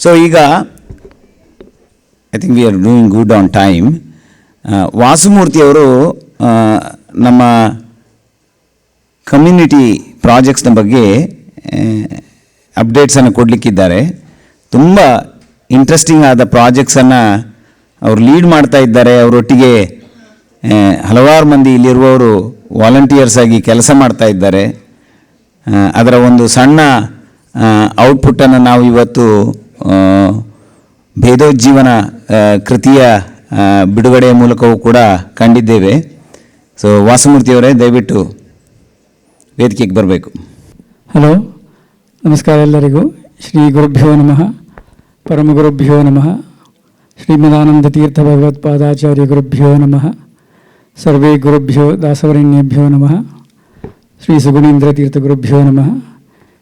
So ಈಗ I think we are doing good on time. ವಾಸುಮೂರ್ತಿಯವರು ನಮ್ಮ ಕಮ್ಯುನಿಟಿ ಪ್ರಾಜೆಕ್ಟ್ಸ್ನ ಬಗ್ಗೆ ಅಪ್ಡೇಟ್ಸನ್ನು ಕೊಡಲಿಕ್ಕಿದ್ದಾರೆ. ತುಂಬ ಇಂಟ್ರೆಸ್ಟಿಂಗ್ ಆದ ಪ್ರಾಜೆಕ್ಟ್ಸನ್ನು ಅವರು ಲೀಡ್ ಮಾಡ್ತಾ ಇದ್ದಾರೆ. ಅವರೊಟ್ಟಿಗೆ ಹಲವಾರು ಮಂದಿ ಇಲ್ಲಿರುವವರು ವಾಲಂಟಿಯರ್ಸ್ ಆಗಿ ಕೆಲಸ ಮಾಡ್ತಾ ಇದ್ದಾರೆ. ಅದರ ಒಂದು ಸಣ್ಣ ಔಟ್ಪುಟ್ಟನ್ನು ನಾವು ಇವತ್ತು ಭೇದೋಜ್ಜೀವನ ಕೃತಿಯ ಬಿಡುಗಡೆಯ ಮೂಲಕವೂ ಕೂಡ ಕಂಡಿದ್ದೇವೆ. ಸೊ ವಾಸುಮೂರ್ತಿಯವರೇ, ದಯವಿಟ್ಟು ವೇದಿಕೆಗೆ ಬರಬೇಕು. ಹಲೋ, ನಮಸ್ಕಾರ ಎಲ್ಲರಿಗೂ. ಶ್ರೀ ಗುರುಭ್ಯೋ ನಮಃ, ಪರಮ ಗುರುಭ್ಯೋ ನಮಃ, ಶ್ರೀಮದಾನಂದ ತೀರ್ಥ ಭಗವತ್ಪಾದಾಚಾರ್ಯ ಗುರುಭ್ಯೋ ನಮಃ, ಸರ್ವೇ ಗುರುಭ್ಯೋ ದಾಸವರೇಣ್ಯೇಭ್ಯೋ ನಮಃ, ಶ್ರೀ ಸುಗುಣೇಂದ್ರ ತೀರ್ಥ ಗುರುಭ್ಯೋ ನಮಃ,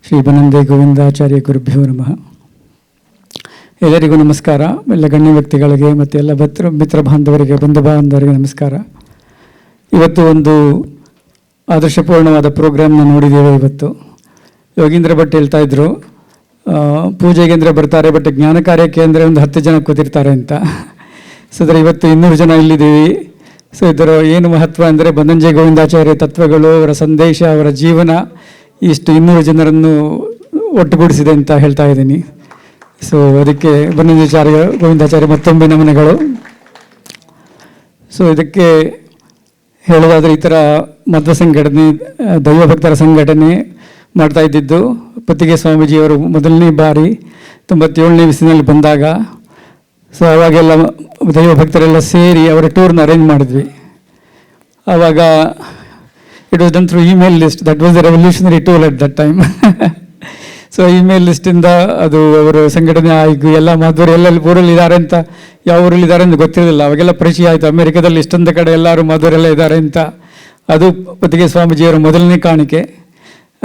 ಶ್ರೀ ಬನಂದೇ ಗೋವಿಂದಾಚಾರ್ಯ ಗುರುಭ್ಯೋ ನಮಃ. ಎಲ್ಲರಿಗೂ ನಮಸ್ಕಾರ. ಎಲ್ಲ ಗಣ್ಯ ವ್ಯಕ್ತಿಗಳಿಗೆ ಮತ್ತು ಎಲ್ಲ ಮಿತ್ರ ಬಾಂಧವರಿಗೆ, ಬಂಧು ಬಾಂಧವರಿಗೆ ನಮಸ್ಕಾರ. ಇವತ್ತು ಒಂದು ಆದರ್ಶಪೂರ್ಣವಾದ ಪ್ರೋಗ್ರಾಮ್ನ ನೋಡಿದ್ದೇವೆ. ಇವತ್ತು ಯೋಗೀಂದ್ರ ಭಟ್ ಹೇಳ್ತಾ ಇದ್ರು, ಪೂಜೆಗೆ ಅಂದರೆ ಬರ್ತಾರೆ, ಬಟ್ ಜ್ಞಾನ ಕಾರ್ಯಕ್ಕೆ ಅಂದರೆ ಒಂದು 10 ಜನ ಕೂತಿರ್ತಾರೆ ಅಂತ. ಸೊ ಅದರ ಇವತ್ತು 200 ಜನ ಇಲ್ಲಿದ್ದೀವಿ. ಸೊ ಇದರ ಏನು ಮಹತ್ವ ಅಂದರೆ ಬನಂಜೆ ಗೋವಿಂದಾಚಾರ್ಯ ತತ್ವಗಳು, ಅವರ ಸಂದೇಶ, ಅವರ ಜೀವನ ಇಷ್ಟು 200 ಜನರನ್ನು ಒಟ್ಟುಗೂಡಿಸಿದೆ ಅಂತ ಹೇಳ್ತಾ ಇದ್ದೀನಿ. ಸೊ ಅದಕ್ಕೆ ಬನಂಜಾಚಾರ್ಯ ಗೋವಿಂದಾಚಾರ್ಯ ಮತ್ತೊಮ್ಮೆ ನಮನಗಳು. ಸೊ ಇದಕ್ಕೆ ಹೇಳೋದಾದರೆ ಈ ಥರ ಮಧ್ವ ಸಂಘಟನೆ, ದೈವಭಕ್ತರ ಸಂಘಟನೆ ಮಾಡ್ತಾ ಇದ್ದಿದ್ದು ಪತ್ತಿಗೆ ಸ್ವಾಮೀಜಿಯವರು ಮೊದಲನೇ ಬಾರಿ 97ನೇ ಇಸವಿಯಲ್ಲಿ ಬಂದಾಗ. ಸೊ ಅವಾಗೆಲ್ಲ ದೈವಭಕ್ತರೆಲ್ಲ ಸೇರಿ ಅವರ ಟೂರ್ನ ಅರೇಂಜ್ ಮಾಡಿದ್ವಿ. ಆವಾಗ it was done through email list. That was the revolutionary tool at that time. So email ಲಿಸ್ಟಿಂದ ಅದು ಅವರು ಸಂಘಟನೆ ಆಗಿ ಎಲ್ಲ ಮಾಧವರು ಎಲ್ಲೆಲ್ಲಿ ಊರಲ್ಲಿ ಇದ್ದಾರೆ ಅಂತ, ಯಾವ ಊರಲ್ಲಿ ಇದ್ದಾರೆ ಅಂತ ಗೊತ್ತಿರಲಿಲ್ಲ. ಅವಾಗೆಲ್ಲ ಪರಿಚಯ ಆಯಿತು, ಅಮೆರಿಕದಲ್ಲಿ ಇಷ್ಟೊಂದು ಕಡೆ ಎಲ್ಲರೂ ಮಾಧವರೆಲ್ಲ ಇದ್ದಾರೆ ಅಂತ. ಅದು ಪತ್ತಿಗೆ ಸ್ವಾಮೀಜಿಯವರ ಮೊದಲನೇ ಕಾಣಿಕೆ.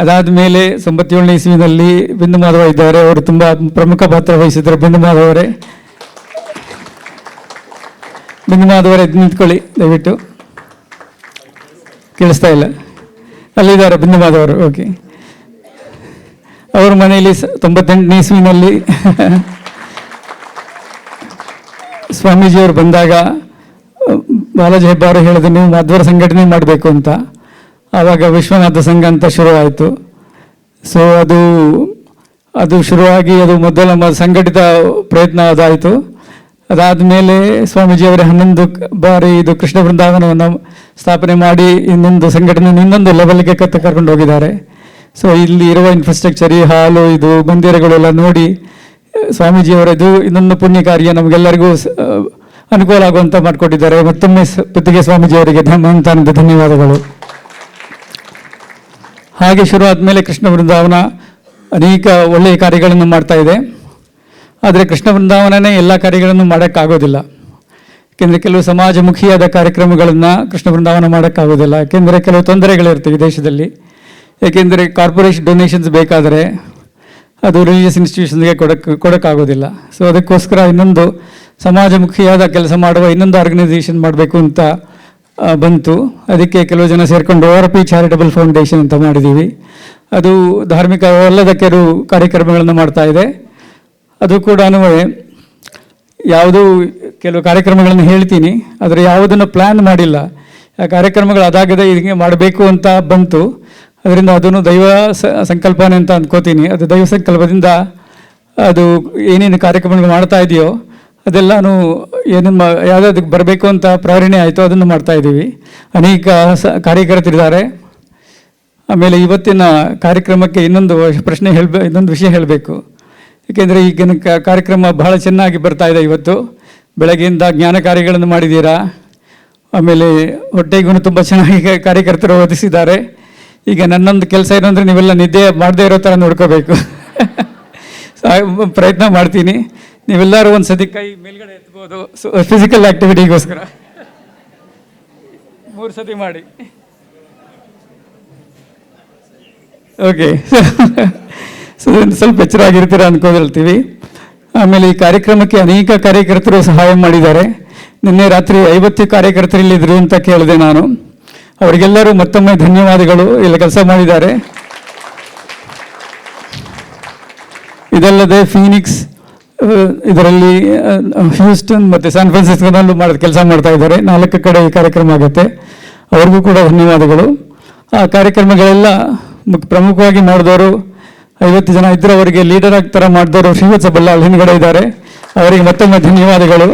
ಅದಾದ ಮೇಲೆ 97ನೇ ಇಸವಿನಲ್ಲಿ ಬಿಂದು ಮಾಧವ ಇದ್ದಾರೆ, ಅವರು ತುಂಬ ಪ್ರಮುಖ ಪಾತ್ರ ವಹಿಸಿದ್ದಾರೆ. ಬಿಂದು ಮಾಧವರೇ ಎದ್ದು ನಿಂತ್ಕೊಳ್ಳಿ ದಯವಿಟ್ಟು. ಕೇಳಿಸ್ತಾ ಇಲ್ಲ? ಅಲ್ಲಿದ್ದಾರೆ ಬಿಂದು ಮಾಧವರು. ಓಕೆ. ಅವ್ರ ಮನೆಯಲ್ಲಿ 98ನೇ ಇಸವಿನಲ್ಲಿ ಸ್ವಾಮೀಜಿಯವರು ಬಂದಾಗ ಬಾಲಾಜಿ ಹೆಬ್ಬಾರು ಹೇಳಿದ್ರು, ನೀವು ಮಾಧ್ವರ ಸಂಘಟನೆ ಮಾಡಬೇಕು ಅಂತ. ಆವಾಗ ವಿಶ್ವನಾಥ ಸಂಘ ಅಂತ ಶುರುವಾಯಿತು. ಸೊ ಅದು ಶುರುವಾಗಿ ಅದು ಮೊದಲ ಸಂಘಟಿತ ಪ್ರಯತ್ನ ಅದಾಯಿತು. ಅದಾದಮೇಲೆ ಸ್ವಾಮೀಜಿಯವರೇ 11 ಬಾರಿ ಇದು ಕೃಷ್ಣ ಬೃಂದಾವನವನ್ನು ಸ್ಥಾಪನೆ ಮಾಡಿ ಇನ್ನೊಂದು ಸಂಘಟನೆ ಇನ್ನೊಂದು ಲೆವೆಲ್ಗೆ ಕರ್ಕೊಂಡು ಹೋಗಿದ್ದಾರೆ. ಸೊ ಇಲ್ಲಿ ಇರುವ ಇನ್ಫ್ರಾಸ್ಟ್ರಕ್ಚರ್, ಈ ಹಾಲು, ಇದು ಮಂದಿರಗಳೆಲ್ಲ ನೋಡಿ ಸ್ವಾಮೀಜಿಯವರದು ಇನ್ನೊಂದು ಪುಣ್ಯ ಕಾರ್ಯ ನಮಗೆಲ್ಲರಿಗೂ ಅನುಕೂಲ ಆಗುವಂಥ ಮಾಡಿಕೊಟ್ಟಿದ್ದಾರೆ. ಮತ್ತೊಮ್ಮೆ ಪತ್ತಿಗೆ ಸ್ವಾಮೀಜಿಯವರಿಗೆ ಧನ್ಯವಾದಗಳು. ಹಾಗೆ ಶುರು ಆದಮೇಲೆ ಕೃಷ್ಣ ಬೃಂದಾವನ ಅನೇಕ ಒಳ್ಳೆಯ ಕಾರ್ಯಗಳನ್ನು ಮಾಡ್ತಾ ಇದೆ. ಆದರೆ ಕೃಷ್ಣ ಬೃಂದಾವನನೇ ಎಲ್ಲ ಕಾರ್ಯಗಳನ್ನು ಮಾಡೋಕ್ಕಾಗೋದಿಲ್ಲ. ಯಾಕೆಂದರೆ ಕೆಲವು ಸಮಾಜಮುಖಿಯಾದ ಕಾರ್ಯಕ್ರಮಗಳನ್ನು ಕೃಷ್ಣ ಬೃಂದಾವನ ಮಾಡೋಕ್ಕಾಗೋದಿಲ್ಲ. ಯಾಕೆಂದರೆ ಕೆಲವು ತೊಂದರೆಗಳಿರ್ತವೆ ದೇಶದಲ್ಲಿ. ಏಕೆಂದರೆ ಕಾರ್ಪೊರೇಷನ್ ಡೊನೇಷನ್ಸ್ ಬೇಕಾದರೆ ಅದು ರಿಲಿಜಿಯಸ್ ಇನ್ಸ್ಟಿಟ್ಯೂಷನ್ಸ್ಗೆ ಕೊಡೋಕ್ಕಾಗೋದಿಲ್ಲ. ಸೊ ಅದಕ್ಕೋಸ್ಕರ ಇನ್ನೊಂದು ಸಮಾಜಮುಖಿಯಾದ ಕೆಲಸ ಮಾಡುವ ಇನ್ನೊಂದು ಆರ್ಗನೈಸೇಷನ್ ಮಾಡಬೇಕು ಅಂತ ಬಂತು. ಅದಕ್ಕೆ ಕೆಲವು ಜನ ಸೇರಿಕೊಂಡು ORP ಚಾರಿಟಬಲ್ ಫೌಂಡೇಶನ್ ಅಂತ ಮಾಡಿದ್ದೀವಿ. ಅದು ಧಾರ್ಮಿಕ ಅಲ್ಲದ ಕೆಲವು ಕಾರ್ಯಕ್ರಮಗಳನ್ನು ಮಾಡ್ತಾ ಇದೆ. ಅದು ಕೂಡ ಯಾವುದು ಕೆಲವು ಕಾರ್ಯಕ್ರಮಗಳನ್ನು ಹೇಳ್ತೀನಿ, ಆದರೆ ಯಾವುದನ್ನು ಪ್ಲ್ಯಾನ್ ಮಾಡಿಲ್ಲ. ಆ ಕಾರ್ಯಕ್ರಮಗಳು ಅದಾಗದೆ ಹಿಂಗೆ ಮಾಡಬೇಕು ಅಂತ ಬಂತು. ಅದರಿಂದ ಅದನ್ನು ದೈವ ಸಂಕಲ್ಪನೆ ಅಂತ ಅಂದ್ಕೋತೀನಿ. ಅದು ದೈವ ಸಂಕಲ್ಪದಿಂದ ಅದು ಏನೇನು ಕಾರ್ಯಕ್ರಮಗಳು ಮಾಡ್ತಾ ಇದೆಯೋ ಅದೆಲ್ಲನೂ ಏನಮ್ಮ ಯಾವುದಕ್ಕೆ ಬರಬೇಕು ಅಂತ ಪ್ರೇರಣೆ ಆಯಿತು, ಅದನ್ನು ಮಾಡ್ತಾಯಿದ್ದೀವಿ. ಅನೇಕ ಕಾರ್ಯಕರ್ತರಿದ್ದಾರೆ. ಆಮೇಲೆ ಇವತ್ತಿನ ಕಾರ್ಯಕ್ರಮಕ್ಕೆ ಇನ್ನೊಂದು ವಿಷಯ ಹೇಳಬೇಕು. ಏಕೆಂದರೆ ಈಗಿನ ಕಾರ್ಯಕ್ರಮ ಬಹಳ ಚೆನ್ನಾಗಿ ಬರ್ತಾ ಇದೆ. ಇವತ್ತು ಬೆಳಗ್ಗೆಯಿಂದ ಜ್ಞಾನ ಕಾರ್ಯಗಳನ್ನು ಮಾಡಿದ್ದೀರಾ. ಆಮೇಲೆ ಹೊಟ್ಟೆಗೂ ತುಂಬ ಚೆನ್ನಾಗಿ ಕಾರ್ಯಕರ್ತರು ಒದಗಿಸಿದ್ದಾರೆ. ಈಗ ನನ್ನೊಂದು ಕೆಲಸ ಏನಂದರೆ ನೀವೆಲ್ಲ ನಿದ್ದೆ ಮಾಡದೇ ಇರೋ ಥರ ನೋಡ್ಕೋಬೇಕು. ಪ್ರಯತ್ನ ಮಾಡ್ತೀನಿ. ನೀವೆಲ್ಲರೂ ಒಂದು ಸತಿ ಕೈ ಮೇಲ್ಗಡೆ ಎತ್ಬೋದು. ಫಿಸಿಕಲ್ ಆ್ಯಕ್ಟಿವಿಟಿಗೋಸ್ಕರ 3 ಸತಿ ಮಾಡಿ. ಓಕೆ. ಸೊ ಸ್ವಲ್ಪ ಎಚ್ಚರಾಗಿರ್ತೀರ ಅಂದ್ಕೊಂಡಿರ್ತೀವಿ. ಆಮೇಲೆ ಈ ಕಾರ್ಯಕ್ರಮಕ್ಕೆ ಅನೇಕ ಕಾರ್ಯಕರ್ತರು ಸಹಾಯ ಮಾಡಿದ್ದಾರೆ. ನಿನ್ನೆ ರಾತ್ರಿ 50 ಕಾರ್ಯಕರ್ತರಿಲ್ಲಿದ್ದರು ಅಂತ ಕೇಳಿದೆ ನಾನು. ಅವರಿಗೆಲ್ಲರೂ ಮತ್ತೊಮ್ಮೆ ಧನ್ಯವಾದಗಳು. ಎಲ್ಲ ಕೆಲಸ ಮಾಡಿದ್ದಾರೆ. ಇದಲ್ಲದೆ ಫೀನಿಕ್ಸ್ ಇದರಲ್ಲಿ ಹ್ಯೂಸ್ಟನ್ ಮತ್ತು ಸ್ಯಾನ್ ಫ್ರಾನ್ಸಿಸ್ಕೋದಲ್ಲೂ ಕೆಲಸ ಮಾಡ್ತಾ ಇದ್ದಾರೆ. 4 ಕಡೆ ಈ ಕಾರ್ಯಕ್ರಮ ಆಗುತ್ತೆ. ಅವ್ರಿಗೂ ಕೂಡ ಧನ್ಯವಾದಗಳು. ಆ ಕಾರ್ಯಕ್ರಮಗಳೆಲ್ಲ ಪ್ರಮುಖವಾಗಿ ಮಾಡಿದವರು 50 ಜನ ಇದ್ದರೆ ಅವರಿಗೆ ಲೀಡರ್ ಆಗ್ತಾರ ಮಾಡಿದವರು ಶ್ರೀವತ್ಸ ಬಲ್ಲಾಳ್ ಹಿಂದ್ಗಡೆ ಇದ್ದಾರೆ. ಅವರಿಗೆ ಮತ್ತೊಮ್ಮೆ ಧನ್ಯವಾದಗಳು.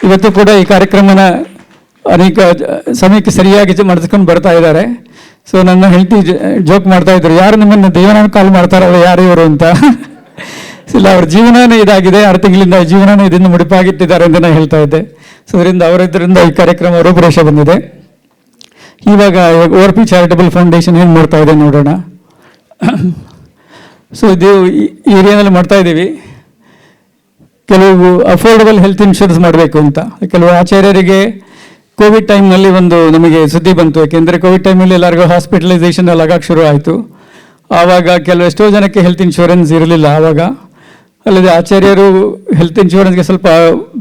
ಇವತ್ತು ಕೂಡ ಈ ಕಾರ್ಯಕ್ರಮನ ಅನೇಕ ಸಮಯಕ್ಕೆ ಸರಿಯಾಗಿ ಮಾಡಿಸ್ಕೊಂಡು ಬರ್ತಾ ಇದ್ದಾರೆ. ಸೊ ನನ್ನ ಹೆಂಡತಿ ಜೋಕ್ ಮಾಡ್ತಾ ಇದ್ರು, ಯಾರು ನಿಮ್ಮನ್ನು ದೇವನ ಕಾಲ್ ಮಾಡ್ತಾರಲ್ಲ ಯಾರು ಇವರು ಅಂತ. ಇಲ್ಲ, ಅವ್ರ ಜೀವನನೇ ಇದಾಗಿದೆ, 6 ತಿಂಗಳಿಂದ ಜೀವನನೇ ಇದನ್ನು ಮುಡಿಪಾಗಿಟ್ಟಿದ್ದಾರೆ ಅಂತ ನಾನು ಹೇಳ್ತಾ ಇದ್ದೆ. ಸೊ ಅದರಿಂದ ಅವರಿದ್ದರಿಂದ ಈ ಕಾರ್ಯಕ್ರಮ ರೂಪುರೇಷ ಬಂದಿದೆ. ಇವಾಗ ORP ಚಾರಿಟಬಲ್ ಫೌಂಡೇಶನ್ ಏನು ಮಾಡ್ತಾ ಇದೆ ನೋಡೋಣ. ಸೊ ಇದು ಈ ಏರಿಯಾದಲ್ಲಿ ಮಾಡ್ತಾ ಇದ್ದೀವಿ. ಕೆಲವು ಅಫೋರ್ಡಬಲ್ ಹೆಲ್ತ್ ಇನ್ಶೂರೆನ್ಸ್ ಮಾಡಬೇಕು ಅಂತ ಕೆಲವು ಆಚಾರ್ಯರಿಗೆ ಕೋವಿಡ್ ಟೈಮ್ನಲ್ಲಿ ಒಂದು ನಮಗೆ ಸುದ್ದಿ ಬಂತು. ಯಾಕೆಂದರೆ ಕೋವಿಡ್ ಟೈಮಲ್ಲಿ ಎಲ್ಲರಿಗೂ ಹಾಸ್ಪಿಟಲೈಸೇಷನ್ ಎಲ್ಲ ಆಗೋಕ್ಕೆ ಶುರು ಆಯಿತು. ಆವಾಗ ಎಷ್ಟೋ ಜನಕ್ಕೆ ಹೆಲ್ತ್ ಇನ್ಶೂರೆನ್ಸ್ ಇರಲಿಲ್ಲ. ಆವಾಗ ಅಲ್ಲದೆ ಆಚಾರ್ಯರು ಹೆಲ್ತ್ ಇನ್ಶೂರೆನ್ಸ್ಗೆ ಸ್ವಲ್ಪ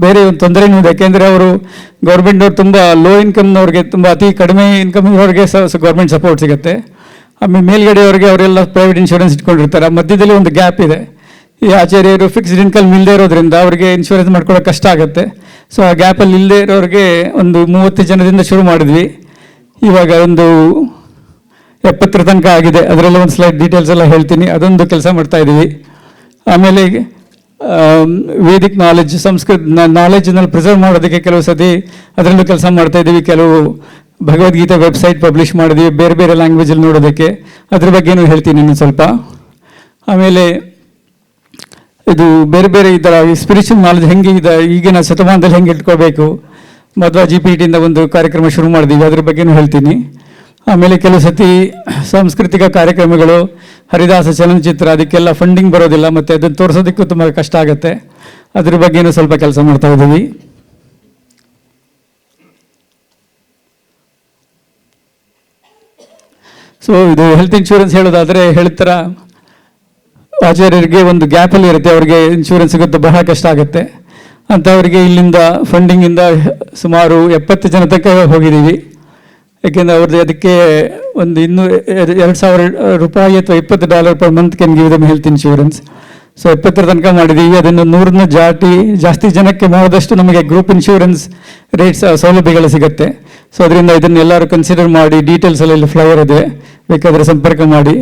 ಬೇರೆ ಒಂದು ತೊಂದರೆನೂ ಇದೆ. ಯಾಕೆಂದರೆ ಅವರು ಗೌರ್ಮೆಂಟ್ನವ್ರು ತುಂಬ ಲೋ ಇನ್ಕಮ್ನವ್ರಿಗೆ, ತುಂಬ ಅತಿ ಕಡಿಮೆ ಇನ್ಕಮ್ ಇರೋರಿಗೆ ಗೌರ್ಮೆಂಟ್ ಸಪೋರ್ಟ್ ಸಿಗುತ್ತೆ. ಆಮೇಲೆ ಮೇಲ್ಗಡೆಯವ್ರಿಗೆ ಅವರೆಲ್ಲ ಪ್ರೈವೇಟ್ ಇನ್ಶೂರೆನ್ಸ್ ಇಟ್ಕೊಂಡಿರ್ತಾರೆ. ಮಧ್ಯದಲ್ಲಿ ಒಂದು ಗ್ಯಾಪ್ ಇದೆ. ಈ ಆಚಾರ್ಯರು ಫಿಕ್ಸ್ಡ್ ಇನ್ಕಮ್ ಇಲ್ಲದೆ ಇರೋದ್ರಿಂದ ಅವರಿಗೆ ಇನ್ಶೂರೆನ್ಸ್ ಮಾಡ್ಕೊಳ್ಳೋಕೆ ಕಷ್ಟ ಆಗುತ್ತೆ. ಸೊ ಆ ಗ್ಯಾಪಲ್ಲಿ ಇಲ್ಲದೆ ಇರೋರಿಗೆ ಒಂದು 30 ಜನದಿಂದ ಶುರು ಮಾಡಿದ್ವಿ. ಇವಾಗ ಒಂದು 70 ತನಕ ಆಗಿದೆ. ಅದರಲ್ಲಿ ಒಂದು ಸ್ಲೈಡ್ ಡೀಟೇಲ್ಸ್ ಎಲ್ಲ ಹೇಳ್ತೀನಿ. ಅದೊಂದು ಕೆಲಸ ಮಾಡ್ತಾ ಇದ್ದೀವಿ. ಆಮೇಲೆ ವೇದಿಕ್ ನಾಲೆಜ್, ಸಂಸ್ಕೃತ ನಾಲೆಜ್ನಲ್ಲಿ ಪ್ರಿಸರ್ವ್ ಮಾಡೋದಕ್ಕೆ ಕೆಲವು ಸತಿ ಅದರಲ್ಲೂ ಕೆಲಸ ಮಾಡ್ತಾ ಇದ್ದೀವಿ. ಕೆಲವು ಭಗವದ್ಗೀತೆ ವೆಬ್ಸೈಟ್ ಪಬ್ಲಿಷ್ ಮಾಡಿದ್ವಿ ಬೇರೆ ಬೇರೆ ಲ್ಯಾಂಗ್ವೇಜಲ್ಲಿ ನೋಡೋದಕ್ಕೆ. ಅದ್ರ ಬಗ್ಗೆನೂ ಹೇಳ್ತೀನಿ ಇನ್ನು ಸ್ವಲ್ಪ. ಆಮೇಲೆ ಇದು ಬೇರೆ ಬೇರೆ ಈ ಥರ ಸ್ಪಿರಿಚುವಲ್ ನಾಲೆಜ್ ಹೆಂಗೆ ಇದೆ ಈಗಿನ ಶತಮಾನದಲ್ಲಿ ಹೆಂಗೆ ಇಟ್ಕೋಬೇಕು, ಮಧ್ವ GPTಯಿಂದ ಒಂದು ಕಾರ್ಯಕ್ರಮ ಶುರು ಮಾಡಿದ್ದೀವಿ, ಅದ್ರ ಬಗ್ಗೆನೂ ಹೇಳ್ತೀನಿ. ಆಮೇಲೆ ಕೆಲವು ಸತಿ ಸಾಂಸ್ಕೃತಿಕ ಕಾರ್ಯಕ್ರಮಗಳು, ಹರಿದಾಸ ಚಲನಚಿತ್ರ, ಅದಕ್ಕೆಲ್ಲ ಫಂಡಿಂಗ್ ಬರೋದಿಲ್ಲ ಮತ್ತು ಅದನ್ನು ತೋರಿಸೋದಕ್ಕೂ ತುಂಬ ಕಷ್ಟ ಆಗುತ್ತೆ. ಅದ್ರ ಬಗ್ಗೆನೂ ಸ್ವಲ್ಪ ಕೆಲಸ ಮಾಡ್ತಾ ಇದ್ದೀವಿ. ಸೊ ಇದು ಹೆಲ್ತ್ ಇನ್ಶೂರೆನ್ಸ್ ಹೇಳೋದಾದರೆ ಹೇಳ್ತಾರ ಆಚಾರ್ಯರಿಗೆ ಒಂದು ಗ್ಯಾಪಲ್ಲಿ ಇರುತ್ತೆ, ಅವ್ರಿಗೆ ಇನ್ಶೂರೆನ್ಸ್ ಸಿಗೋದು ಬಹಳ ಕಷ್ಟ ಆಗುತ್ತೆ ಅಂಥವ್ರಿಗೆ ಇಲ್ಲಿಂದ ಫಂಡಿಂಗಿಂದ ಸುಮಾರು 70 ಜನ ತನಕ ಹೋಗಿದ್ದೀವಿ. ಯಾಕೆಂದರೆ ಅವ್ರದ್ದು ಅದಕ್ಕೆ ಒಂದು $2,000 ಅಥವಾ $20 per month can give them health insurance. So 70 ತನಕ ಮಾಡಿದ್ದೀವಿ. ಅದನ್ನು 100ನ್ನು ಜಾಸ್ತಿ ಜನಕ್ಕೆ ಮಾಡಿದಷ್ಟು ನಮಗೆ ಗ್ರೂಪ್ ಇನ್ಶೂರೆನ್ಸ್ ರೇಟ್ಸ್ ಸೌಲಭ್ಯಗಳು ಸಿಗುತ್ತೆ. ಸೊ ಅದರಿಂದ ಇದನ್ನೆಲ್ಲರೂ ಕನ್ಸಿಡರ್ ಮಾಡಿ ಡೀಟೇಲ್ಸ್ ಎಲ್ಲ ಫ್ಲೈಯರ್ ಇದೆ, ಬೇಕಾದರೆ ಸಂಪರ್ಕ ಮಾಡಿ.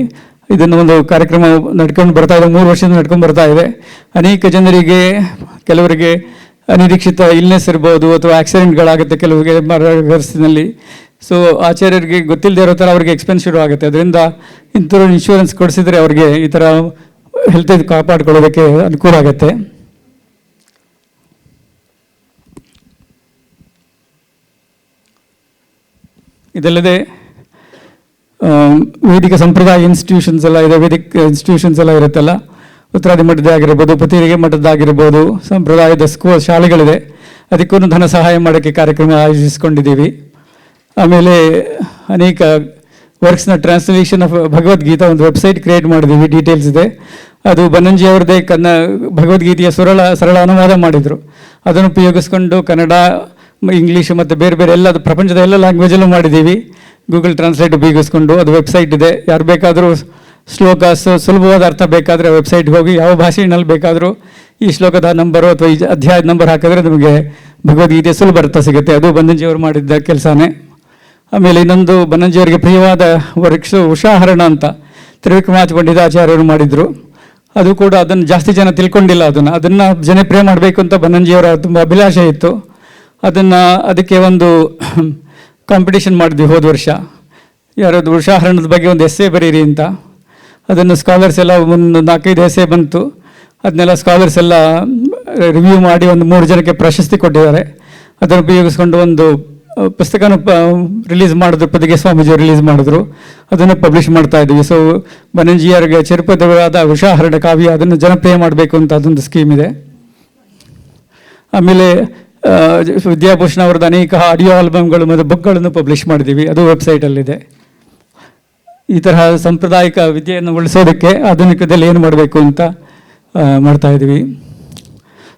ಇದನ್ನು ಒಂದು ಕಾರ್ಯಕ್ರಮ ನಡ್ಕೊಂಡು ಬರ್ತಾ ಇದೆ, 3 ವರ್ಷದಿಂದ ನಡ್ಕೊಂಡು ಬರ್ತಾ ಇದೆ. ಅನೇಕ ಜನರಿಗೆ, ಕೆಲವರಿಗೆ ಅನಿರೀಕ್ಷಿತ ಇಲ್ನೆಸ್ ಇರ್ಬೋದು ಅಥವಾ ಆಕ್ಸಿಡೆಂಟ್ಗಳಾಗುತ್ತೆ ಕೆಲವರಿಗೆ ವರ್ಷದಲ್ಲಿ. ಸೊ ಆಚಾರ್ಯರಿಗೆ ಗೊತ್ತಿಲ್ಲದೆ ಇರೋ ಥರ ಅವ್ರಿಗೆ ಎಕ್ಸ್ಪೆನ್ಸ್ ಶುರು ಆಗುತ್ತೆ. ಅದರಿಂದ ಇಂಥವ್ರು ಇನ್ಶೂರೆನ್ಸ್ ಕೊಡಿಸಿದ್ರೆ ಅವ್ರಿಗೆ ಈ ಥರ ಹೆಲ್ತ್ ಕಾಪಾಡ್ಕೊಳ್ಳೋದಕ್ಕೆ ಅನುಕೂಲ ಆಗುತ್ತೆ. ಇದಲ್ಲದೆ ವೇದಿಕ ಸಂಪ್ರದಾಯ ಇನ್ಸ್ಟಿಟ್ಯೂಷನ್ಸ್ ಎಲ್ಲ ಇದೆ, ವೇದಿಕ್ ಇನ್ಸ್ಟಿಟ್ಯೂಷನ್ಸ್ ಎಲ್ಲ ಇರುತ್ತಲ್ಲ, ಉತ್ತರಾದಿ ಮಠದ್ದಾಗಿರ್ಬೋದು, ಪತಿರಿಗೆ ಮಠದ್ದಾಗಿರ್ಬೋದು, ಸಂಪ್ರದಾಯದ ಶಾಲೆಗಳಿದೆ. ಅದಕ್ಕೂ ಧನ ಸಹಾಯ ಮಾಡೋಕ್ಕೆ ಕಾರ್ಯಕ್ರಮ ಆಯೋಜಿಸ್ಕೊಂಡಿದ್ದೀವಿ. ಆಮೇಲೆ ಅನೇಕ ವರ್ಕ್ಸ್ನ ಟ್ರಾನ್ಸ್ಲೇಷನ್ ಆಫ್ ಭಗವದ್ಗೀತಾ ಒಂದು ವೆಬ್ಸೈಟ್ ಕ್ರಿಯೇಟ್ ಮಾಡಿದ್ದೀವಿ, ಡೀಟೇಲ್ಸ್ ಇದೆ. ಅದು ಬನ್ನಂಜಿ ಅವ್ರದ್ದೇ ಭಗವದ್ಗೀತೆಯ ಸರಳ ಅನುವಾದ ಮಾಡಿದರು. ಅದನ್ನು ಉಪಯೋಗಿಸ್ಕೊಂಡು ಕನ್ನಡ, ಇಂಗ್ಲೀಷ್ ಮತ್ತು ಬೇರೆ ಬೇರೆ ಎಲ್ಲ ಪ್ರಪಂಚದ ಎಲ್ಲ ಲ್ಯಾಂಗ್ವೇಜಲ್ಲೂ ಮಾಡಿದ್ದೀವಿ. ಗೂಗಲ್ ಟ್ರಾನ್ಸ್ಲೇಟ್ ಉಪಯೋಗಿಸ್ಕೊಂಡು ಅದು ವೆಬ್ಸೈಟ್ ಇದೆ. ಯಾರು ಬೇಕಾದರೂ ಶ್ಲೋಕ ಸುಲಭವಾದ ಅರ್ಥ ಬೇಕಾದರೆ ವೆಬ್ಸೈಟ್ಗೆ ಹೋಗಿ ಯಾವ ಭಾಷೆಯಲ್ಲಿ ಬೇಕಾದರೂ ಈ ಶ್ಲೋಕದ ನಂಬರು ಅಥವಾ ಈ ಅಧ್ಯಾಯದ ನಂಬರ್ ಹಾಕಿದ್ರೆ ನಮಗೆ ಭಗವದ್ಗೀತೆ ಸುಲಭ ಅರ್ಥ ಸಿಗುತ್ತೆ. ಅದು ಬನ್ನಂಜಿಯವರು ಮಾಡಿದ್ದ ಕೆಲಸನೇ. ಆಮೇಲೆ ಇನ್ನೊಂದು ಬನ್ನಂಜಿಯವರಿಗೆ ಪ್ರಿಯವಾದ ವರ್ಕ್ಸ್ ಉಷಾಹರಣ ಅಂತ ತ್ರಿವಿಕ್ರಮಾಚ ಪಂಡಿತಾಚಾರ್ಯರು ಮಾಡಿದರು. ಅದು ಕೂಡ ಅದನ್ನು ಜಾಸ್ತಿ ಜನ ತಿಳ್ಕೊಂಡಿಲ್ಲ. ಅದನ್ನು ಜನಪ್ರಿಯ ಮಾಡಬೇಕು ಅಂತ ಬನ್ನಂಜಿಯವರ ತುಂಬ ಅಭಿಲಾಷೆ ಇತ್ತು. ಅದಕ್ಕೆ ಒಂದು ಕಾಂಪಿಟೇಷನ್ ಮಾಡಿದ್ವಿ ಹೋದ ವರ್ಷ. ಯಾರಾದ್ರು ಉಷಾಹರಣದ ಬಗ್ಗೆ ಒಂದು ಎಸ್ಸೆ ಬರೀರಿ ಅಂತ. ಅದನ್ನು ಸ್ಕಾಲರ್ಸ್ ಎಲ್ಲ ಒಂದು 4-5 ಎಸ್ಸೆ ಬಂತು. ಅದನ್ನೆಲ್ಲ ಸ್ಕಾಲರ್ಸ್ ಎಲ್ಲ ರಿವ್ಯೂ ಮಾಡಿ ಒಂದು 3 ಜನಕ್ಕೆ ಪ್ರಶಸ್ತಿ ಕೊಟ್ಟಿದ್ದಾರೆ. ಅದನ್ನು ಉಪಯೋಗಿಸ್ಕೊಂಡು ಒಂದು ಪುಸ್ತಕನ ರಿಲೀಸ್ ಮಾಡಿದ್ರು, ಪದಿಗೆ ಸ್ವಾಮೀಜಿಯವರು ರಿಲೀಸ್ ಮಾಡಿದ್ರು. ಅದನ್ನು ಪಬ್ಲಿಷ್ ಮಾಡ್ತಾ ಇದ್ದೀವಿ. ಸೊ ಬನ್ನಂಜಿಯವರಿಗೆ ಚಿರಪದವಾದ ಉಷಾಹರಣ ಕಾವ್ಯ, ಅದನ್ನು ಜನಪ್ರಿಯ ಮಾಡಬೇಕು ಅಂತ ಅದೊಂದು ಸ್ಕೀಮ್ ಇದೆ. ಆಮೇಲೆ ವಿದ್ಯಾಭೂಷಣ ಅವ್ರದ್ದು ಅನೇಕ ಆಡಿಯೋ ಆಲ್ಬಮ್ಗಳು ಮತ್ತು ಬುಕ್ಗಳನ್ನು ಪಬ್ಲಿಷ್ ಮಾಡಿದ್ದೀವಿ, ಅದು ವೆಬ್ಸೈಟಲ್ಲಿದೆ. ಈ ತರಹ ಸಾಂಪ್ರದಾಯಿಕ ವಿದ್ಯೆಯನ್ನು ಉಳಿಸೋದಕ್ಕೆ ಆಧುನಿಕದಲ್ಲಿ ಏನು ಮಾಡಬೇಕು ಅಂತ ಮಾಡ್ತಾ ಇದ್ದೀವಿ.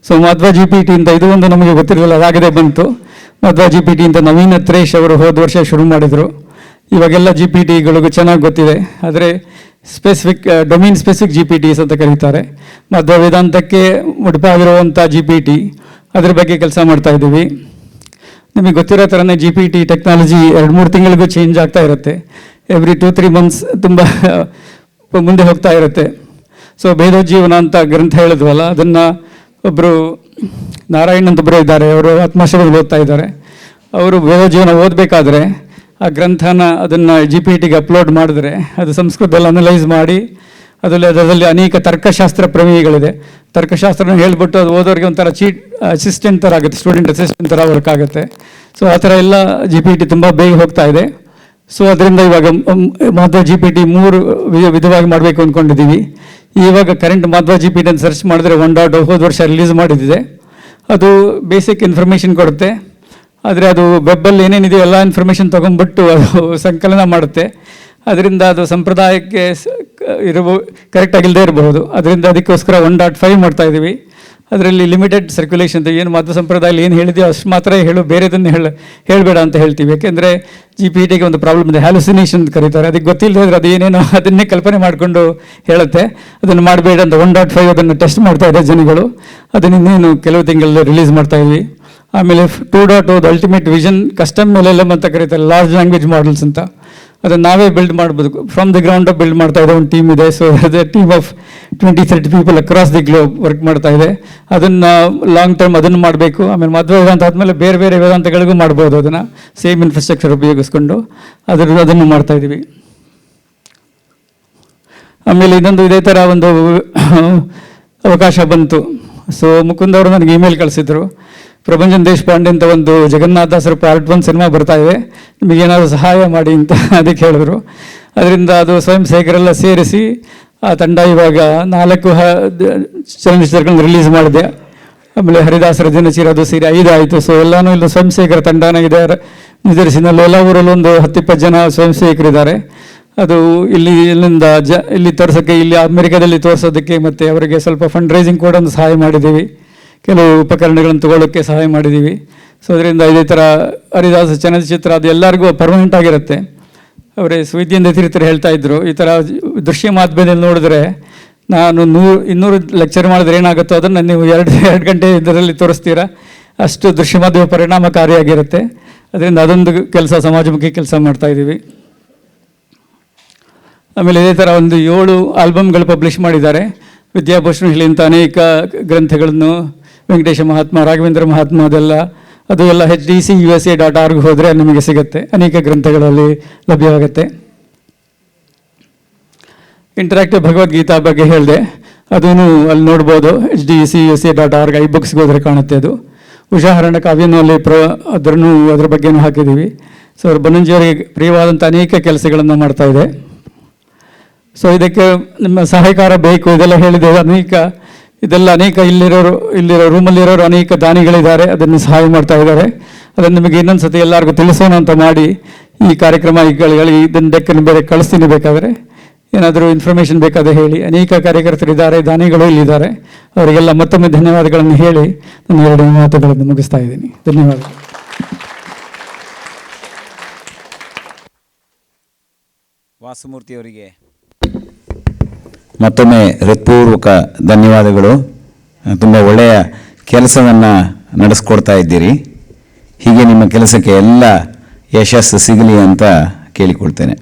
ಸೊ ಮಧ್ವ GPTಯಿಂದ ಇದು ಒಂದು ನಮಗೆ ಗೊತ್ತಿರಲಿಲ್ಲ, ಅದಾಗದೆ ಬಂತು. ಮಧ್ವ GPTಯಿಂದ ನವೀನ್ ತ್ರೇಶ್ ಅವರು ಹೋದ ವರ್ಷ ಶುರು ಮಾಡಿದರು. ಇವಾಗೆಲ್ಲ GPTಗಳಿಗೂ ಚೆನ್ನಾಗಿ ಗೊತ್ತಿದೆ. ಆದರೆ specific domain specific G P Ts ಅಂತ ಕರೀತಾರೆ. ಮಧ್ವ ವೇದಾಂತಕ್ಕೆ ಮುಡಿಪಾಗಿರುವಂಥ ಜಿ ಪಿ ಟಿ, ಅದ್ರ ಬಗ್ಗೆ ಕೆಲಸ ಮಾಡ್ತಾ ಇದ್ದೀವಿ. ನಿಮಗೆ ಗೊತ್ತಿರೋ ಥರನೇ ಜಿ ಪಿ ಟಿ ಟೆಕ್ನಾಲಜಿ 2-3 ತಿಂಗಳಿಗೂ ಚೇಂಜ್ ಆಗ್ತಾ ಇರುತ್ತೆ. ಎವ್ರಿ 2-3 ಮಂತ್ಸ್ ತುಂಬ ಮುಂದೆ ಹೋಗ್ತಾ ಇರುತ್ತೆ. ಸೊ ಭೇದೋಜ್ಜೀವನ ಅಂತ ಗ್ರಂಥ ಹೇಳಿದ್ವಲ್ಲ, ಅದನ್ನು ಒಬ್ಬರು ನಾರಾಯಣ್ ಅಂತ ಒಬ್ಬರು ಇದ್ದಾರೆ, ಅವರು ಆತ್ಮಶಬ್ದ ಓದ್ತಾ ಇದ್ದಾರೆ. ಅವರು ಭೇದೋಜ್ಜೀವನ ಓದಬೇಕಾದ್ರೆ ಆ ಗ್ರಂಥನ ಅದನ್ನು ಜಿ ಪಿ ಟಿಗೆ ಅಪ್ಲೋಡ್ ಮಾಡಿದ್ರೆ ಅದು ಸಂಸ್ಕೃತದಲ್ಲಿ ಅನಲೈಸ್ ಮಾಡಿ ಅದರಲ್ಲಿ ಅನೇಕ ತರ್ಕಶಾಸ್ತ್ರ ಪ್ರಮೇಯಗಳಿದೆ. ತರ್ಕಶಾಸ್ತ್ರನ ಹೇಳ್ಬಿಟ್ಟು ಅದು ಓದೋರಿಗೆ ಒಂಥರ ಅಸಿಸ್ಟೆಂಟ್ ಥರ ಆಗುತ್ತೆ, ಸ್ಟೂಡೆಂಟ್ ಅಸಿಸ್ಟೆಂಟ್ ಥರ ವರ್ಕ್ ಆಗುತ್ತೆ. ಸೊ ಆ ಥರ ಎಲ್ಲ ಜಿ ಪಿ ಟಿ ತುಂಬ ಬೇಗ ಹೋಗ್ತಾ ಇದೆ. ಸೊ ಅದರಿಂದ ಇವಾಗ ಮಾಧ್ವ ಜಿ ಪಿ ಟಿ 3 ವಿಧವಾಗಿ ಮಾಡಬೇಕು ಅಂದ್ಕೊಂಡಿದ್ದೀವಿ. ಇವಾಗ current Madhva G P T ಅಂತ ಸರ್ಚ್ ಮಾಡಿದ್ರೆ 1.0 ಹೋದ ವರ್ಷ ರಿಲೀಸ್ ಮಾಡಿದ್ದಿದೆ. ಅದು ಬೇಸಿಕ್ ಇನ್ಫಾರ್ಮೇಷನ್ ಕೊಡುತ್ತೆ, ಆದರೆ ಅದು ವೆಬ್ಬಲ್ಲಿ ಏನೇನಿದೆಯೋ ಎಲ್ಲ ಇನ್ಫಾರ್ಮೇಷನ್ ತೊಗೊಂಡ್ಬಿಟ್ಟು ಅದು ಸಂಕಲನ ಮಾಡುತ್ತೆ. ಅದರಿಂದ ಅದು ಸಂಪ್ರದಾಯಕ್ಕೆ ಕರೆಕ್ಟಾಗಿಲ್ಲದೆ ಇರಬಹುದು. ಅದರಿಂದ ಅದಕ್ಕೋಸ್ಕರ 1.5 ಮಾಡ್ತಾ ಇದ್ದೀವಿ. ಅದರಲ್ಲಿ ಲಿಮಿಟೆಡ್ ಸರ್ಕ್ಯುಲೇಷನ್ ಅಂತ ಏನು ಮಾಧ್ವ ಸಂಪ್ರದಾಯದಲ್ಲಿ ಏನು ಹೇಳಿದೆಯೋ ಅಷ್ಟು ಮಾತ್ರ ಹೇಳು, ಬೇರೆದನ್ನು ಹೇಳಬೇಡ ಅಂತ ಹೇಳ್ತೀವಿ. ಯಾಕೆಂದರೆ ಜಿ ಪಿ ಟಿಗೆ ಒಂದು ಪ್ರಾಬ್ಲಮ್ ಇದೆ, ಹ್ಯಾಲುಸಿನೇಷನ್ ಅಂತ ಕರೀತಾರೆ. ಅದಕ್ಕೆ ಗೊತ್ತಿಲ್ಲದೆ ಇದ್ರೆ ಅದು ಏನೇನೋ ಅದನ್ನೇ ಕಲ್ಪನೆ ಮಾಡಿಕೊಂಡು ಹೇಳುತ್ತೆ. ಅದನ್ನು ಮಾಡಬೇಡ ಅಂತ 1.5 ಅದನ್ನು ಟೆಸ್ಟ್ ಮಾಡ್ತಾ ಇದೆ ಜನಗಳು. ಅದನ್ನೇನು ಕೆಲವು ತಿಂಗಳಲ್ಲಿ ರಿಲೀಸ್ ಮಾಡ್ತಾ ಇದ್ವಿ. ಆಮೇಲೆ 2.0 ಅಲ್ಟಿಮೇಟ್ ವಿಷನ್ ಕಸ್ಟಮ್ LLM ಅಂತ ಕರೀತಾರೆ, ಲಾರ್ಜ್ ಲ್ಯಾಂಗ್ವೇಜ್ ಮಾಡಲ್ಸ್ ಅಂತ. ಅದನ್ನು ನಾವೇ ಬಿಲ್ಡ್ ಮಾಡ್ಬೋದು, from the ground up build ಮಾಡ್ತಾ ಇದೆ. ಒಂದು ಟೀಮ್ ಇದೆ. ಸೊ ಅದೇ team of 20-30 people across the globe work ಮಾಡ್ತಾ ಇದೆ. ಅದನ್ನು ಲಾಂಗ್ ಟರ್ಮ್ ಅದನ್ನು ಮಾಡಬೇಕು. ಆಮೇಲೆ ಮಧ್ವ ವೇದಾಂತ ಆದಮೇಲೆ ಬೇರೆ ಬೇರೆ ವೇದಾಂತಗಳಿಗೂ ಮಾಡ್ಬೋದು, ಅದನ್ನು ಸೇಮ್ ಇನ್ಫ್ರಾಸ್ಟ್ರಕ್ಚರ್ ಉಪಯೋಗಿಸ್ಕೊಂಡು ಅದನ್ನು ಮಾಡ್ತಾ ಇದ್ದೀವಿ. ಆಮೇಲೆ ಇನ್ನೊಂದು ಇದೇ ಥರ ಒಂದು ಅವಕಾಶ ಬಂತು. ಸೊ ಮುಕುಂದ್ ಅವರು ನನಗೆ ಇಮೇಲ್ ಕಳಿಸಿದ್ರು, ಪ್ರಭಂಜನ್ ದೇಶಪಾಂಡೆ ಅಂತ ಒಂದು ಜಗನ್ನಾಥದಾಸರ ಪಾರ್ಟ್ 1 ಸಿನಿಮಾ ಬರ್ತಾ ಇದೆ, ನಿಮಗೇನಾದರೂ ಸಹಾಯ ಮಾಡಿ ಅಂತ ಅದಕ್ಕೆ ಹೇಳಿದ್ರು. ಅದರಿಂದ ಅದು ಸ್ವಯಂ ಸೇವಕರೆಲ್ಲ ಸೇರಿಸಿ ಆ ತಂಡ ಇವಾಗ 4 ಚಲನಚಿತ್ರಗಳನ್ನ ರಿಲೀಸ್ ಮಾಡಿದೆ. ಆಮೇಲೆ ಹರಿದಾಸರ ದಿನಚರಿ ಅದು ಸೇರಿ 5 ಆಯಿತು. ಸೊ ಎಲ್ಲನೂ ಇಲ್ಲ ಸ್ವಯಂ ಸೇವಕರ ತಂಡನ ಇದೆ ನಿರ್ದೇಶನದಲ್ಲಿ. ಎಲ್ಲ ಊರಲ್ಲೂ ಒಂದು 10-20 ಜನ ಸ್ವಯಂ ಸೇವಕರಿದ್ದಾರೆ. ಅದು ಇಲ್ಲಿಂದ ಇಲ್ಲಿ ತೋರಿಸೋಕ್ಕೆ, ಇಲ್ಲಿ ಅಮೆರಿಕಾದಲ್ಲಿ ತೋರಿಸೋದಕ್ಕೆ, ಮತ್ತು ಅವರಿಗೆ ಸ್ವಲ್ಪ ಫಂಡ್ ರೈಸಿಂಗ್ ಕೂಡ ಒಂದು ಸಹಾಯ ಮಾಡಿದ್ದೀವಿ. ಕೆಲವು ಉಪಕರಣಗಳನ್ನು ತಗೊಳ್ಳೋಕ್ಕೆ ಸಹಾಯ ಮಾಡಿದ್ದೀವಿ. ಸೊ ಅದರಿಂದ ಇದೇ ಥರ ಹರಿದಾಸ ಚಲನಚಿತ್ರ ಅದು ಎಲ್ಲರಿಗೂ ಪರ್ಮನೆಂಟ್ ಆಗಿರುತ್ತೆ. ಅವರೇ ವೈದ್ಯೇಂದ್ರ ತೀರ್ಥರು ಹೇಳ್ತಾ ಇದ್ರು, ಈ ಥರ ದೃಶ್ಯ ಮಾಧ್ಯಮದಲ್ಲಿ ನೋಡಿದ್ರೆ ನಾನು 200 ಲೆಕ್ಚರ್ ಮಾಡಿದ್ರೆ ಏನಾಗುತ್ತೋ ಅದನ್ನು ನೀವು 2 ಗಂಟೆ ಇದರಲ್ಲಿ ತೋರಿಸ್ತೀರಾ, ಅಷ್ಟು ದೃಶ್ಯ ಮಾಧ್ಯಮ ಪರಿಣಾಮಕಾರಿಯಾಗಿರುತ್ತೆ. ಅದರಿಂದ ಅದೊಂದು ಕೆಲಸ, ಸಮಾಜಮುಖಿ ಕೆಲಸ ಮಾಡ್ತಾಯಿದ್ದೀವಿ. ಆಮೇಲೆ ಇದೇ ಥರ ಒಂದು 7 ಆಲ್ಬಮ್ಗಳು ಪಬ್ಲಿಷ್ ಮಾಡಿದ್ದಾರೆ. ವಿದ್ಯಾಭೂಷಣ ಇಂಥ ಅನೇಕ ಗ್ರಂಥಗಳನ್ನು, ವೆಂಕಟೇಶ ಮಹಾತ್ಮ, ರಾಘವೇಂದ್ರ ಮಹಾತ್ಮ, ಅದು ಎಲ್ಲ HDCUSA.org ಹೋದರೆ ನಿಮಗೆ ಸಿಗುತ್ತೆ. ಅನೇಕ ಗ್ರಂಥಗಳಲ್ಲಿ ಲಭ್ಯವಾಗುತ್ತೆ. ಇಂಟರಾಕ್ಟಿವ್ ಭಗವದ್ಗೀತಾ ಬಗ್ಗೆ ಹೇಳಿದೆ, ಅದೂ ಅಲ್ಲಿ ನೋಡ್ಬೋದು. HDCUSA.org iBooksಗೆ ಹೋದರೆ ಕಾಣುತ್ತೆ. ಅದು ಉಷಾಹರಣ ಕಾವ್ಯನಲ್ಲಿ ಅದ್ರ ಬಗ್ಗೆನೂ ಹಾಕಿದ್ದೀವಿ. ಸೊ ಅವ್ರು ಬನ್ನಂಜಿಯವರಿಗೆ ಪ್ರಿಯವಾದಂಥ ಅನೇಕ ಕೆಲಸಗಳನ್ನು ಮಾಡ್ತಾ ಇದೆ. ಸೊ ಇದಕ್ಕೆ ನಿಮ್ಮ ಸಹಕಾರ ಬೇಕು. ಇದೆಲ್ಲ ಹೇಳಿದೆ, ಅನೇಕ ಇಲ್ಲಿರೋ ರೂಮಲ್ಲಿರೋರು ಅನೇಕ ದಾನಿಗಳಿದ್ದಾರೆ, ಅದನ್ನು ಸಹಾಯ ಮಾಡ್ತಾ ಇದ್ದಾರೆ. ಅದನ್ನು ನಿಮಗೆ ಇನ್ನೊಂದು ಸತಿ ಎಲ್ಲರಿಗೂ ತಿಳಿಸೋಣ ಅಂತ ಮಾಡಿ ಈ ಕಾರ್ಯಕ್ರಮಗಳಿಗೆ ಇದನ್ನು ಬೇರೆ ಕಳಿಸ್ತೀನಿ. ಬೇಕಾದರೆ ಏನಾದರೂ ಇನ್ಫಾರ್ಮೇಷನ್ ಬೇಕಾದರೆ ಹೇಳಿ. ಅನೇಕ ಕಾರ್ಯಕರ್ತರಿದ್ದಾರೆ, ದಾನಿಗಳು ಇಲ್ಲಿದ್ದಾರೆ. ಅವರಿಗೆಲ್ಲ ಮತ್ತೊಮ್ಮೆ ಧನ್ಯವಾದಗಳನ್ನು ಹೇಳಿ ನಾನು 2 ಮಾತುಗಳನ್ನು ಮುಗಿಸ್ತಾ ಇದ್ದೀನಿ. ಧನ್ಯವಾದಗಳು. ವಾಸುಮೂರ್ತಿಯವರಿಗೆ ಮತ್ತೊಮ್ಮೆ ಹೃತ್ಪೂರ್ವಕ ಧನ್ಯವಾದಗಳು. ತುಂಬ ಒಳ್ಳೆಯ ಕೆಲಸವನ್ನು ನಡೆಸ್ಕೊಡ್ತಾ ಇದ್ದೀರಿ. ಹೀಗೆ ನಿಮ್ಮ ಕೆಲಸಕ್ಕೆ ಎಲ್ಲ ಯಶಸ್ಸು ಸಿಗಲಿ ಅಂತ ಕೇಳಿಕೊಳ್ತೇನೆ.